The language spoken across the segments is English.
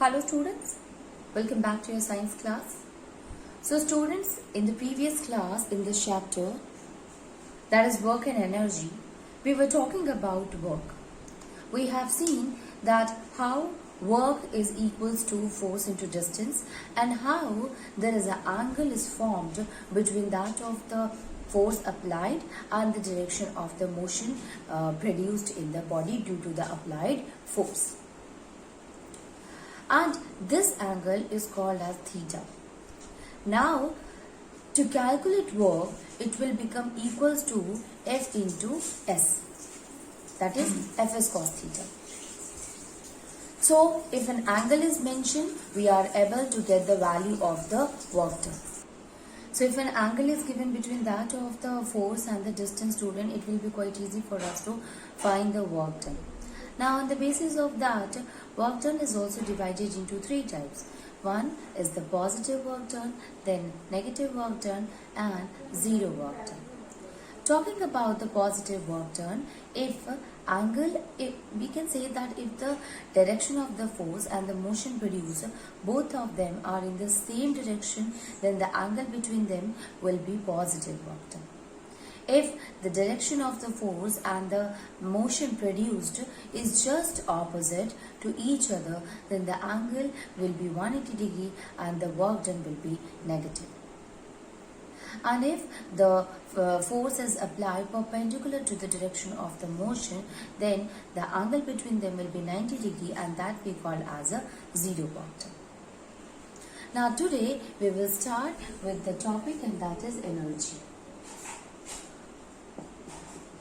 Hello students, welcome back to your science class. So students, in the previous class in this chapter, that is work and energy, we were talking about work. We have seen that how work is equals to force into distance and how there is an angle is formed between that of the force applied and the direction of the motion produced in the body due to the applied force. And this angle is called as theta. Now, to calculate work, it will become equals to F into S. That is Fs cos theta. So, if an angle is mentioned, we are able to get the value of the work done. So, if an angle is given between that of the force and the distance student, it will be quite easy for us to find the work done. Now, on the basis of that, work done is also divided into three types. One is the positive work done, then negative work done, and zero work done. Talking about the positive work done, if we can say that if the direction of the force and the motion produced, both of them are in the same direction, then the angle between them will be positive work done. If the direction of the force and the motion produced is just opposite to each other, then the angle will be 180 degree and the work done will be negative. And if the force is applied perpendicular to the direction of the motion, then the angle between them will be 90 degree and that we call as a zero work done. Now today we will start with the topic, and that is energy.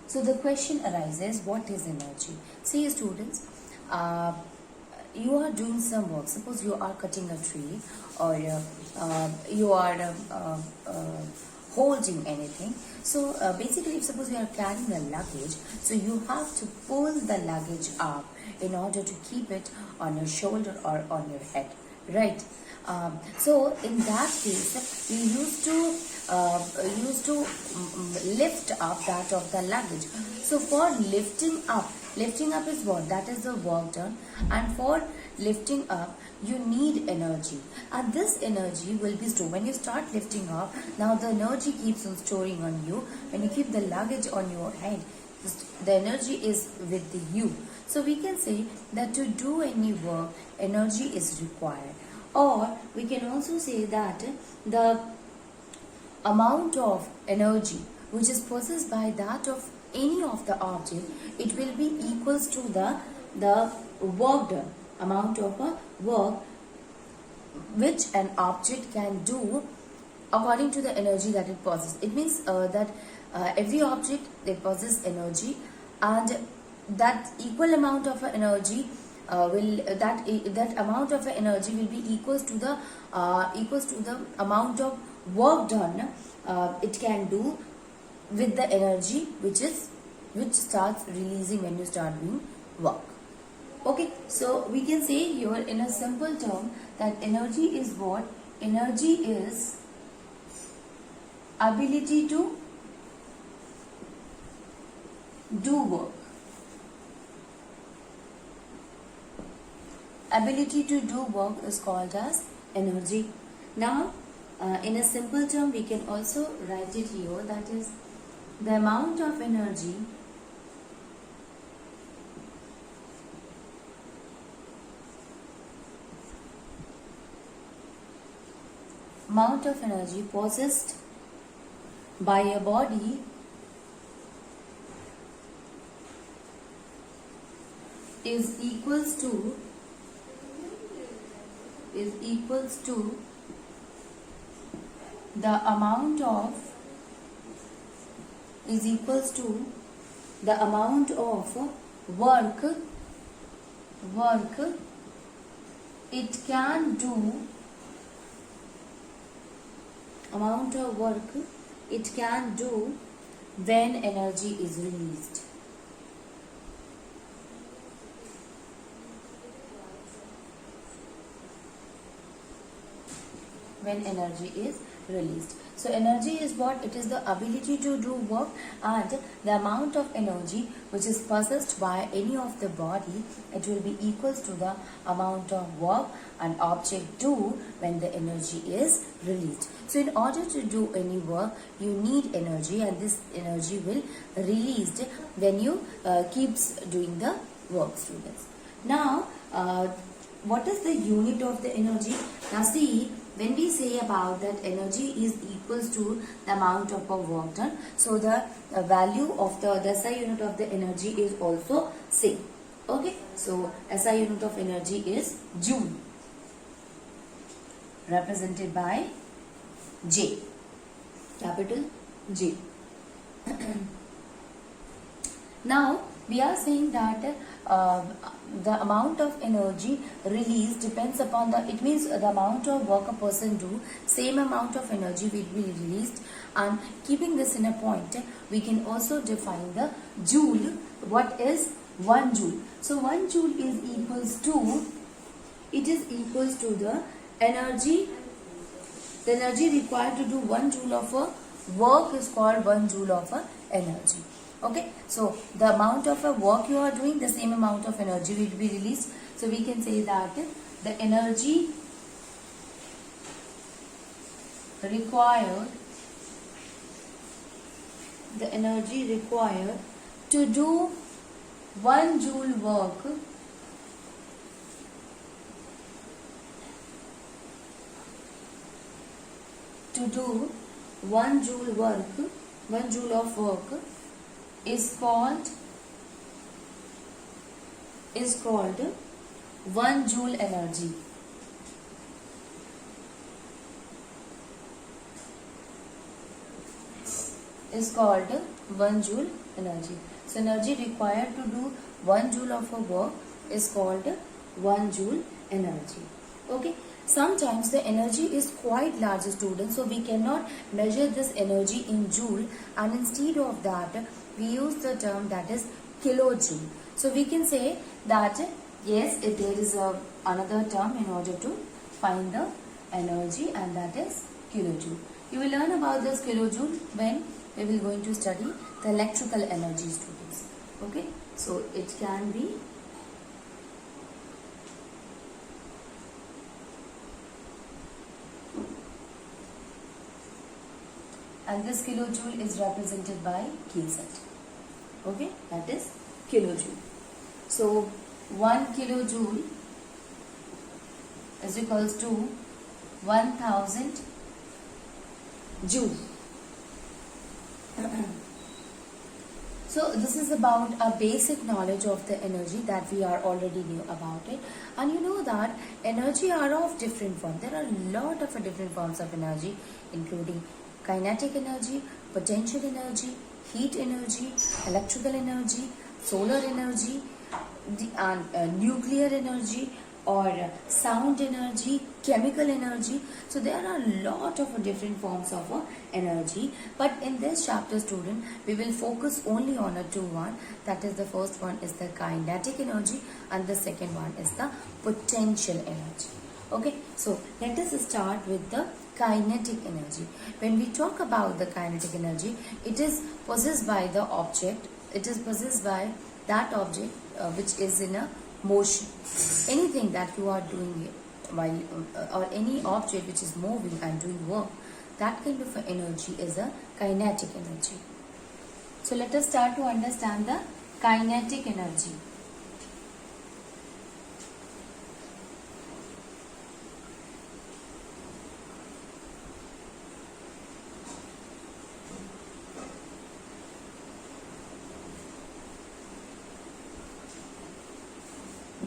So the question arises, what is energy? See students, you are doing some work. Suppose you are cutting a tree, or you are holding anything. So basically, if suppose you are carrying a luggage, so you have to pull the luggage up in order to keep it on your shoulder or on your head, right? So in that case, you used to lift up that of the luggage. So for lifting up is what? That is the work done. And for lifting up, you need energy. And this energy will be stored. When you start lifting up, now the energy keeps on storing on you. When you keep the luggage on your head, the energy is with you. So we can say that to do any work, energy is required. Or we can also say that the amount of energy which is possessed by that of any of the object, it will be equals to the work done, amount of a work which an object can do according to the energy that it possesses. It means that every object, they possess energy, and that equal amount of energy that amount of energy will be equals to the amount of work done it can do with the energy which starts releasing when you start doing work. Okay, so we can say here in a simple term that energy is what? Energy is ability to do work. Ability to do work is called as energy. Now, in a simple term, we can also write it here, that is the amount of energy possessed by a body is equals to the amount of work it can do, when energy is released. When energy is released. So energy is what? It is the ability to do work, and the amount of energy which is possessed by any of the body, it will be equals to the amount of work an object do when the energy is released. So in order to do any work, you need energy, and this energy will released when you keeps doing the work, students. Now, what is the unit of the energy? Now see, when we say about that energy is equals to the amount of work done, so the value of the SI unit of the energy is also same. Okay, so SI unit of energy is joule, represented by J, capital J. Now we are saying that the amount of energy released depends upon the, it means the amount of work a person do, same amount of energy will be released. And keeping this in a point, we can also define the joule. What is 1 joule? So 1 joule is equals to, it is equals to the energy required to do 1 joule of a work is called 1 joule of a energy. Okay, so the amount of a work you are doing, the same amount of energy will be released. So we can say that the energy required to do 1 joule work one joule of work is called 1 joule energy. Is called 1 joule energy. So energy required to do 1 joule of a work is called 1 joule energy. Okay. Sometimes the energy is quite large, students, so we cannot measure this energy in joule, and instead of that we use the term that is kilojoule. So we can say that yes, there is another term in order to find the energy, and that is kilojoule. You will learn about this kilojoule when we will going to study the electrical energy, students. Okay, so it can be and this kilojoule is represented by kz. Okay, that is kilojoule. So 1 kilojoule is equals to 1000 joule. So this is about a basic knowledge of the energy that we are already knew about it. And you know that energy are of different forms. There are a lot of different forms of energy, including kinetic energy, potential energy, heat energy, electrical energy, solar energy, nuclear energy, or sound energy, chemical energy. So there are a lot of different forms of energy, but in this chapter, student, we will focus only on a one. That is, the first one is the kinetic energy, and the second one is the potential energy. Okay, so let us start with the kinetic energy. When we talk about the kinetic energy, it is possessed by the object. It is possessed by that object which is in a motion. Anything that you are doing while or any object which is moving and doing work, that kind of energy is a kinetic energy. So let us start to understand the kinetic energy.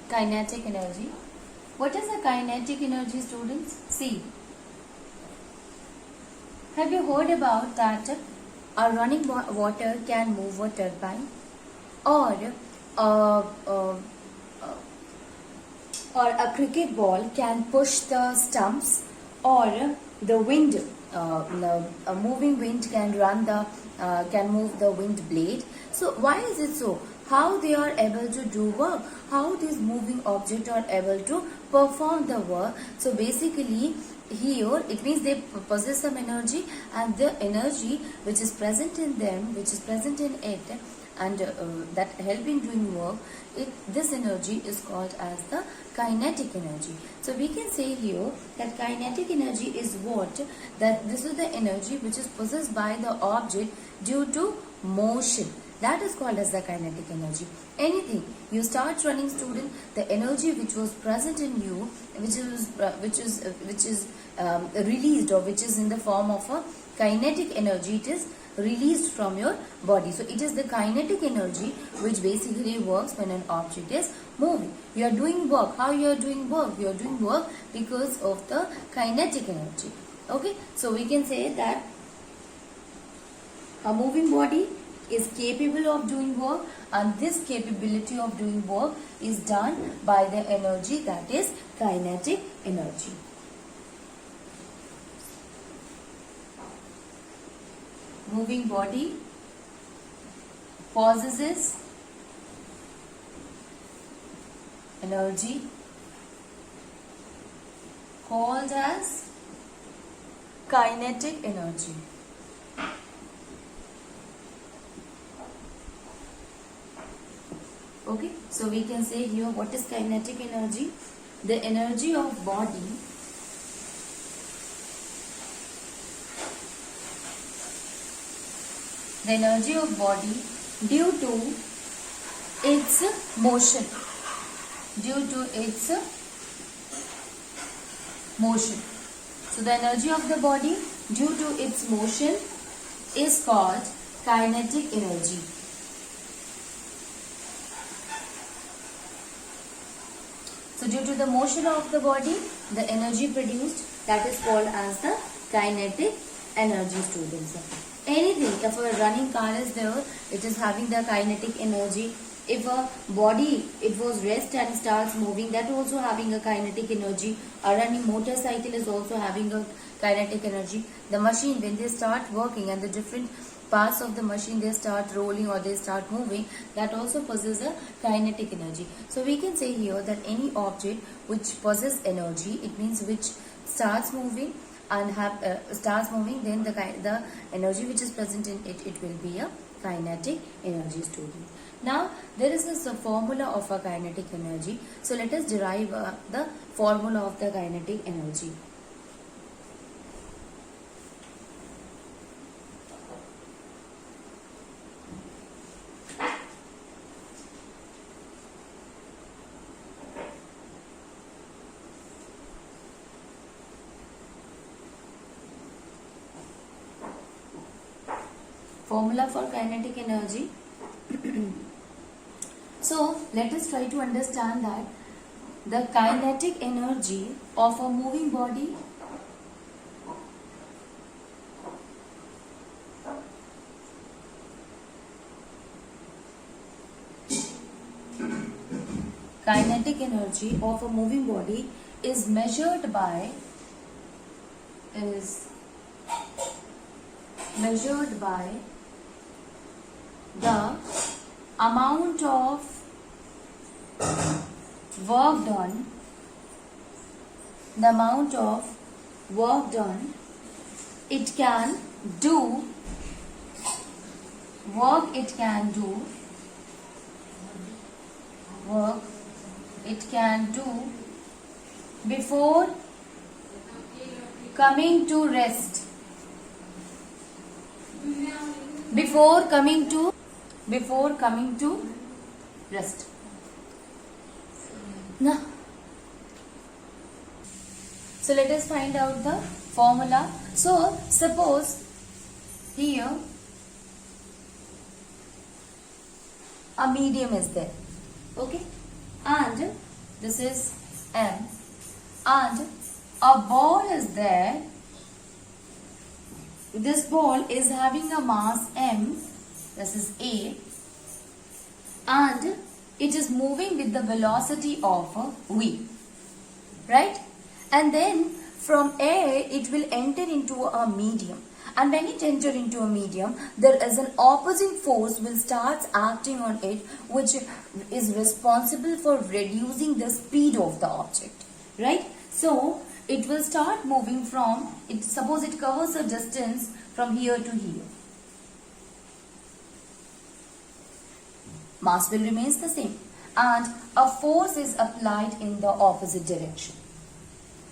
Kinetic energy. What is a kinetic energy, students? See, have you heard about that a running water can move a turbine, or a cricket ball can push the stumps, or the wind, a moving wind can run the can move the wind blade. So why is it so? how they are able to do work, how these moving objects are able to perform the work. So basically here it means they possess some energy, and the energy which is present in them, which is present in it, and that help in doing work, this energy is called as the kinetic energy. So we can say here that kinetic energy is what, that this is the energy which is possessed by the object due to motion. That is called as the kinetic energy. Anything you start running, student, the energy which was present in you, which is released, or which is in the form of a kinetic energy, it is released from your body. So it is the kinetic energy which basically works when an object is moving. You are doing work. How you are doing work? You are doing work because of the kinetic energy. Okay, so we can say that a moving body is capable of doing work, and this capability of doing work is done by the energy, that is kinetic energy. Moving body possesses energy called as kinetic energy. Okay, so we can say here what is kinetic energy? The energy of body due to its motion, So the energy of the body due to its motion is called kinetic energy. So due to the motion of the body, the energy produced, that is called as the kinetic energy, students. Anything, if a running car is there, it is having the kinetic energy. If a body, it was rest and starts moving, that also having a kinetic energy. A running motorcycle is also having a kinetic energy. The machine, when they start working and the different parts of the machine, they start rolling or they start moving, that also possesses a kinetic energy. So we can say here that any object which possesses energy, it means which starts moving and then the energy which is present in it, it will be a kinetic energy, student. Now there is this formula of a kinetic energy. So let us derive the formula of the kinetic energy. Formula for kinetic energy. So let us try to understand that the kinetic energy of a moving body is measured by the amount of work done, it can do, before coming to rest. Before coming to rest. Now, so let us find out the formula. So suppose here a medium is there, okay, and this is M, and a ball is there. This ball is having a mass M, this is A, and it is moving with the velocity of V, right? And then from A it will enter into a medium, and when it enters into a medium, there is an opposing force will start acting on it, which is responsible for reducing the speed of the object, right? So it will start moving from it. Suppose it covers a distance from here to here. Mass will remains the same, and a force is applied in the opposite direction,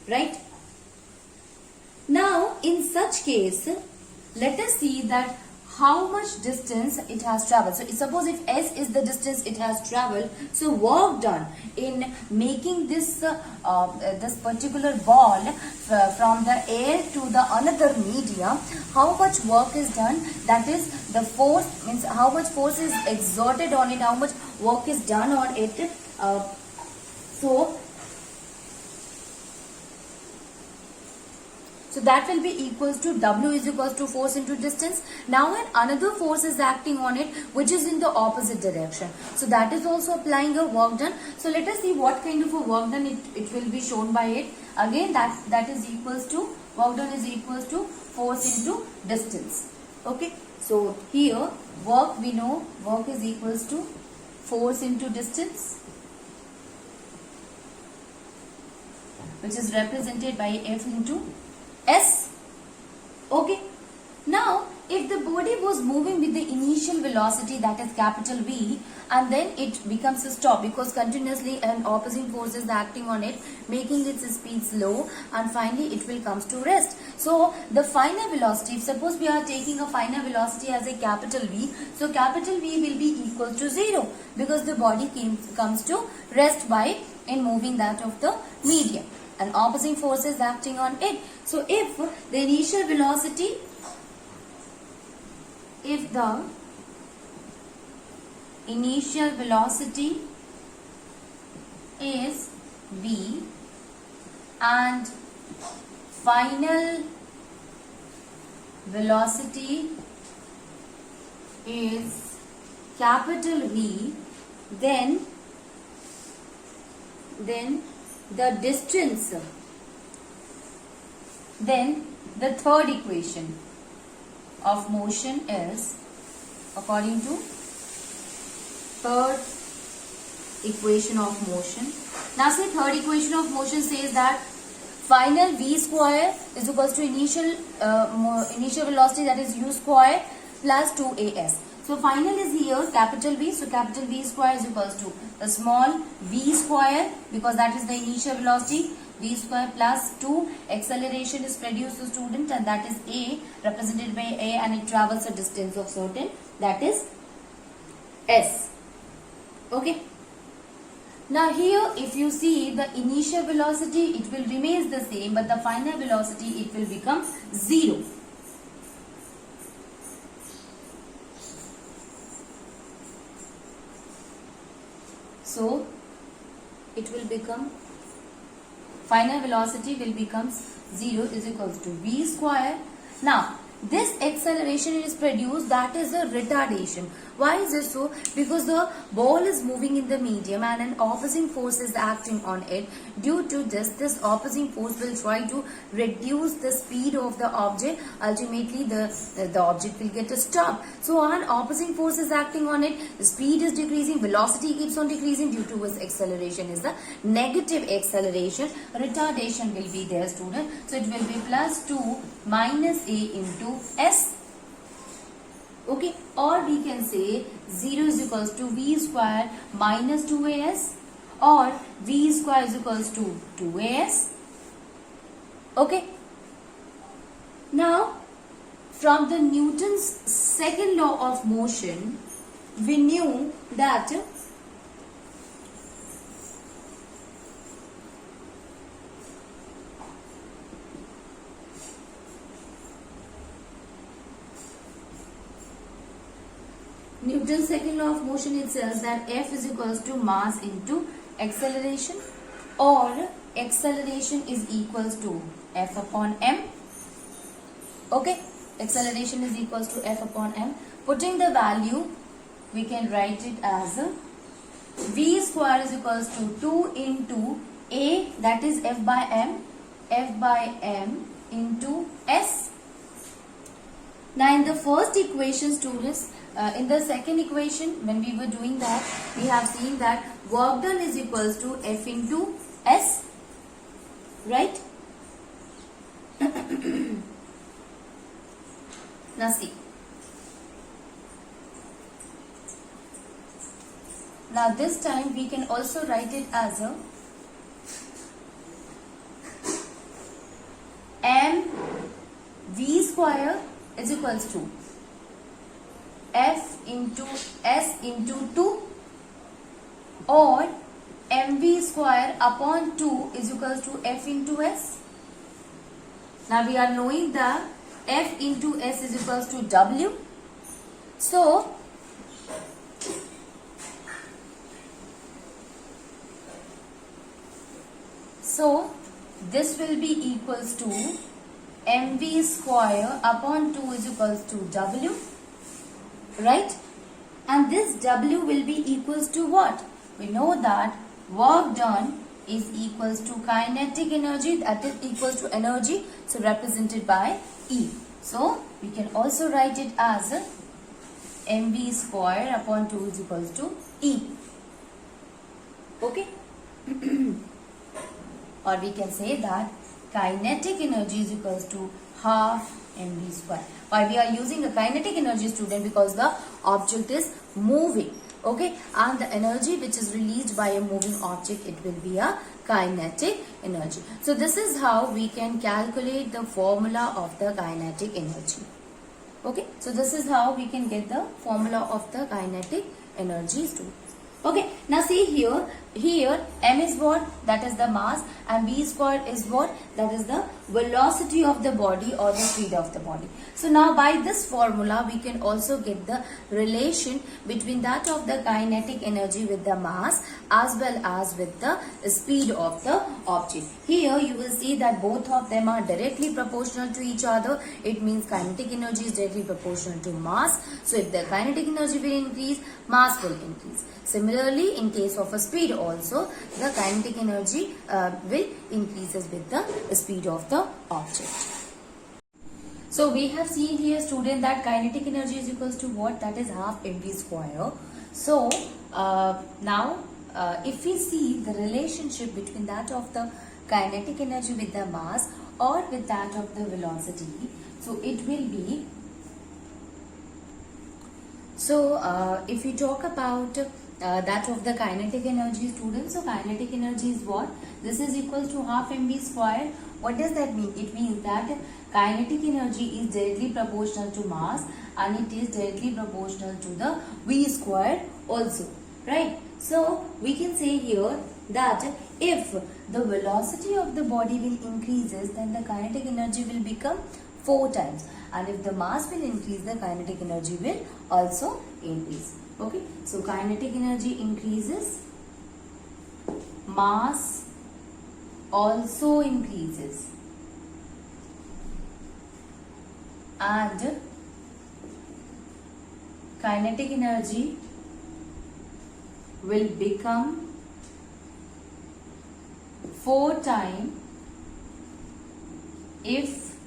right? Now, in such case, let us see that how much distance it has traveled. So, suppose if S is the distance it has traveled, so work done in making this this particular ball from the air to the another medium, how much work is done? That is, the force means how much force is exerted on it, how much work is done on it. So that will be equals to W is equals to force into distance. Now when another force is acting on it, which is in the opposite direction, so that is also applying a work done. So let us see what kind of a work done it will be shown by it. Again, that is equals to, work done is equals to force into distance. Okay, so here work, we know work is equals to force into distance, which is represented by F into S. Okay. Now, if the body was moving with the initial velocity, that is capital V, and then it becomes a stop because continuously an opposing force is acting on it, making its speed slow, and finally it will comes to rest. So the final velocity, if suppose we are taking a final velocity as a capital V, so capital V will be equal to 0 because the body comes to rest by in moving that of the medium. An opposing force is acting on it. So if the initial velocity, if the initial velocity is V and final velocity is capital V, then the distance, then the third equation of motion is, according to third equation of motion. Now say third equation of motion says that final V square is equals to initial velocity, that is U square plus 2AS. So final is here capital V, so capital V square is equals to the small V square because that is the initial velocity, V square plus 2, acceleration is produced to student, and that is A, represented by A, and it travels a distance of certain, that is S. Okay. Now here if you see the initial velocity, it will remains the same, but the final velocity it will become 0. So it will become, final velocity will become 0 is equals to V square. Now this acceleration is produced, that is a retardation. Why is it so? Because the ball is moving in the medium and an opposing force is acting on it. Due to this opposing force will try to reduce the speed of the object. Ultimately the object will get a stop. So an opposing force is acting on it, the speed is decreasing, velocity keeps on decreasing, due to its acceleration is the negative acceleration. Retardation will be there, student. So it will be plus 2 minus A into S. Okay, or we can say 0 is equals to V square minus 2AS, or V square is equals to 2AS. Okay. Now, from the Newton's second law of motion, we knew that Newton's second law of motion, it says that F is equals to mass into acceleration, or acceleration is equals to F upon m. Okay, acceleration is equals to F upon m. Putting the value, we can write it as V square is equals to 2 into A, that is F by m into S. Now in the first equation, students, in the second equation, when we were doing that, we have seen that work done is equals to F into S, right? Now see. Now this time we can also write it as a mv square is equals to F into S into 2, or mv square upon 2 is equals to F into S. Now we are knowing that F into S is equals to W. So this will be equals to mv square upon 2 is equals to W, right? And this W will be equals to what? We know that work done is equals to kinetic energy, that is equals to energy, so represented by E. So we can also write it as mv square upon 2 is equals to E. Okay? Or we can say that kinetic energy is equals to half mv square. Why we are using a kinetic energy, student? Because the object is moving. Okay, and the energy which is released by a moving object, it will be a kinetic energy. So this is how we can calculate the formula of the kinetic energy. Okay, so this is how we can get the formula of the kinetic energy, students. Okay, now see here m is what? That is the mass, and v square is what? That is the velocity of the body or the speed of the body. So now by this formula we can also get the relation between that of the kinetic energy with the mass as well as with the speed of the object. Here you will see that both of them are directly proportional to each other. It means kinetic energy is directly proportional to mass. So if the kinetic energy will increase, mass will increase. Similarly, in case of a speed also, the kinetic energy will increases with the speed of the object. So we have seen here, student, that kinetic energy is equals to what? That is half mv square. So now if we see the relationship between that of the kinetic energy with the mass or with that of the velocity, so it will be, so if we talk about that of the kinetic energy, students, so kinetic energy is what? This is equals to half mv square. What does that mean? It means that kinetic energy is directly proportional to mass and it is directly proportional to the v square also, right? So we can say here that if the velocity of the body will increases, then the kinetic energy will become 4 times, and if the mass will increase, the kinetic energy will also increase. Okay, so kinetic energy increases, mass also increases, and kinetic energy will become 4 times if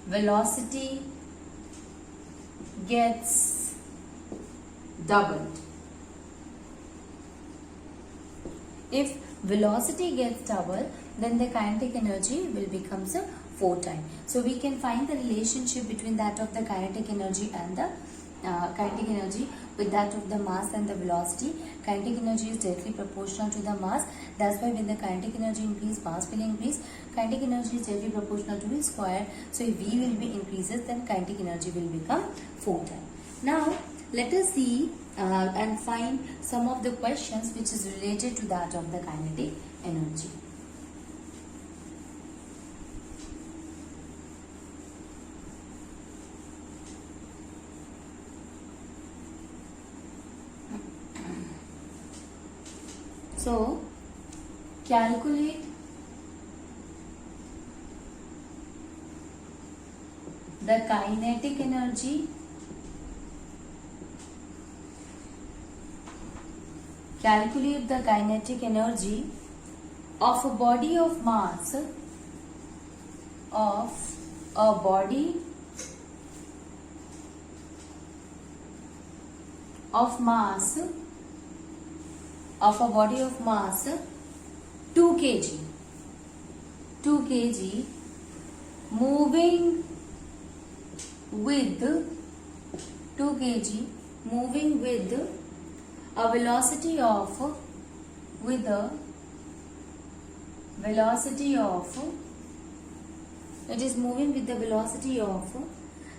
velocity gets doubled. If velocity gets doubled, then the kinetic energy will become 4 times. So we can find the relationship between that of the kinetic energy and the kinetic energy with that of the mass and the velocity. Kinetic energy is directly proportional to the mass. That's why when the kinetic energy increase, mass will increase. Kinetic energy is directly proportional to V square. So if V will be increases, then kinetic energy will become 4 times. Now let us see and find some of the questions which is related to that of the kinetic energy. So, calculate the kinetic energy, calculate the kinetic energy of a body of mass, of a body of mass, of a body of mass 2 kg, 2 kg moving with 2 kg moving with a velocity of it is moving with the velocity of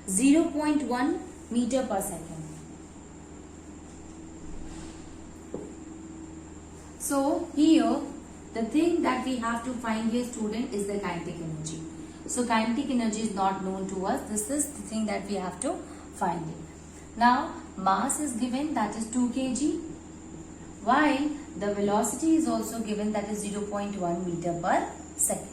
0.1 meter per second. So here the thing that we have to find here, student, is the kinetic energy. So kinetic energy is not known to us. This is the thing that we have to find it. Now mass is given, that is 2 kg, while the velocity is also given, that is 0.1 meter per second.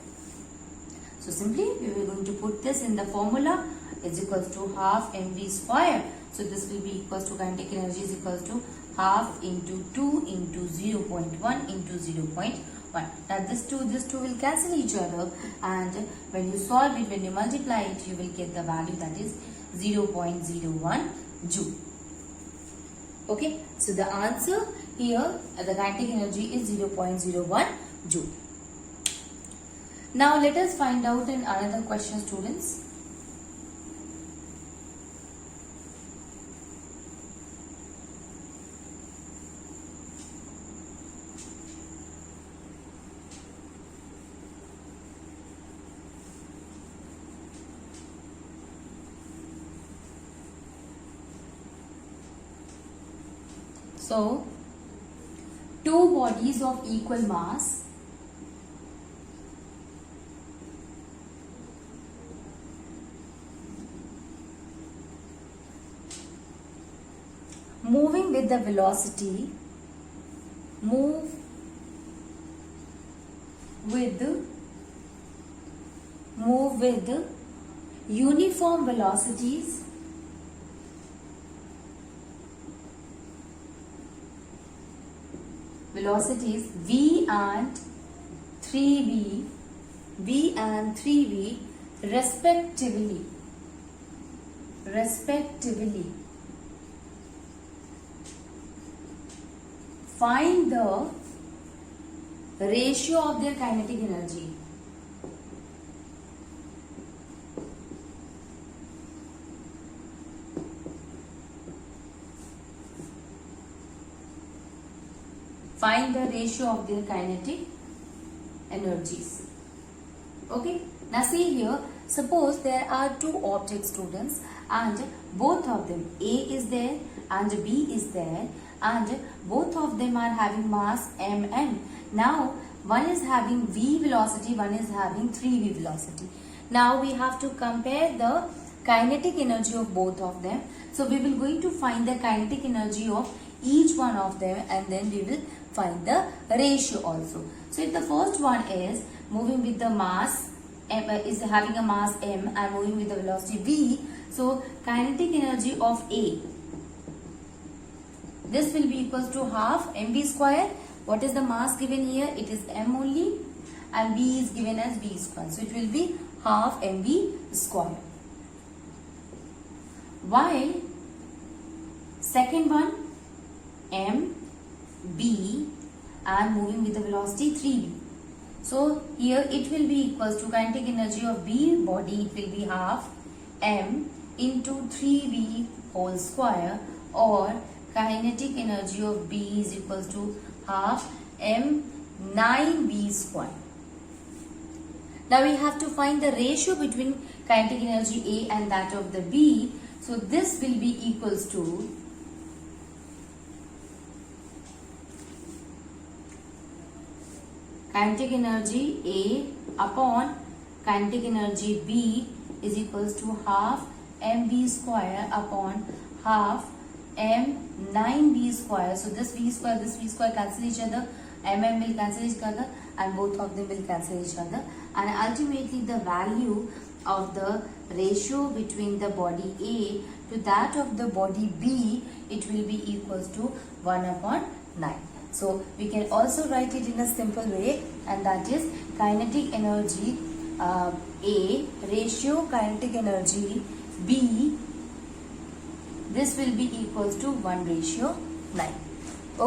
So simply we are going to put this in the formula, is equals to half mv square. So this will be equals to kinetic energy is equals to half into 2 into 0.1 into 0.1. Now this two will cancel each other, and when you solve it, when you multiply it, you will get the value, that is 0.01 joule. Okay, so the answer here, the kinetic energy is 0.01 joule. Now let us find out in another question, students. So, two bodies of equal mass moving with the velocity, move with uniform velocities, v and 3v respectively. Find the ratio of their kinetic energy. Find the ratio of their kinetic energies. Okay. Now see here, suppose there are two objects, students, and both of them, A is there and B is there, and both of them are having mass mm. Now one is having v velocity, one is having 3v velocity. Now we have to compare the kinetic energy of both of them. So we will going to find the kinetic energy of each one of them, and then we will find the ratio also. So if the first one is moving with the mass m, is having a mass m and moving with the velocity v, so kinetic energy of A, this will be equals to half mv square. What is the mass given here? It is m only, and b is given as v square. So it will be half mv square. While second one, m, b, and moving with the velocity 3v. So here it will be equals to kinetic energy of B body, it will be half m into 3v whole square, or kinetic energy of B is equals to half m 9v square. Now we have to find the ratio between kinetic energy A and that of the B. So this will be equals to kinetic energy A upon kinetic energy B is equals to half mv square upon half m 9v square. So this v square cancel each other, will cancel each other, and both of them will cancel each other, and ultimately the value of the ratio between the body A to that of the body B, it will be equals to 1 upon 9. So we can also write it in a simple way, and that is kinetic energy A ratio kinetic energy B this will be equals to 1:9.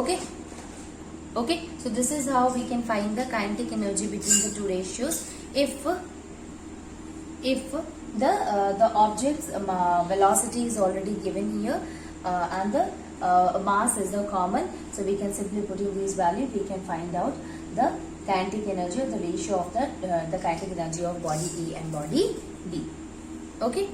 Okay. Okay, so this is how we can find the kinetic energy between the two ratios if the object's velocity is already given here and the mass is the common. So we can simply put in these values, we can find out the kinetic energy or the ratio of the kinetic energy of body A and body B. Okay.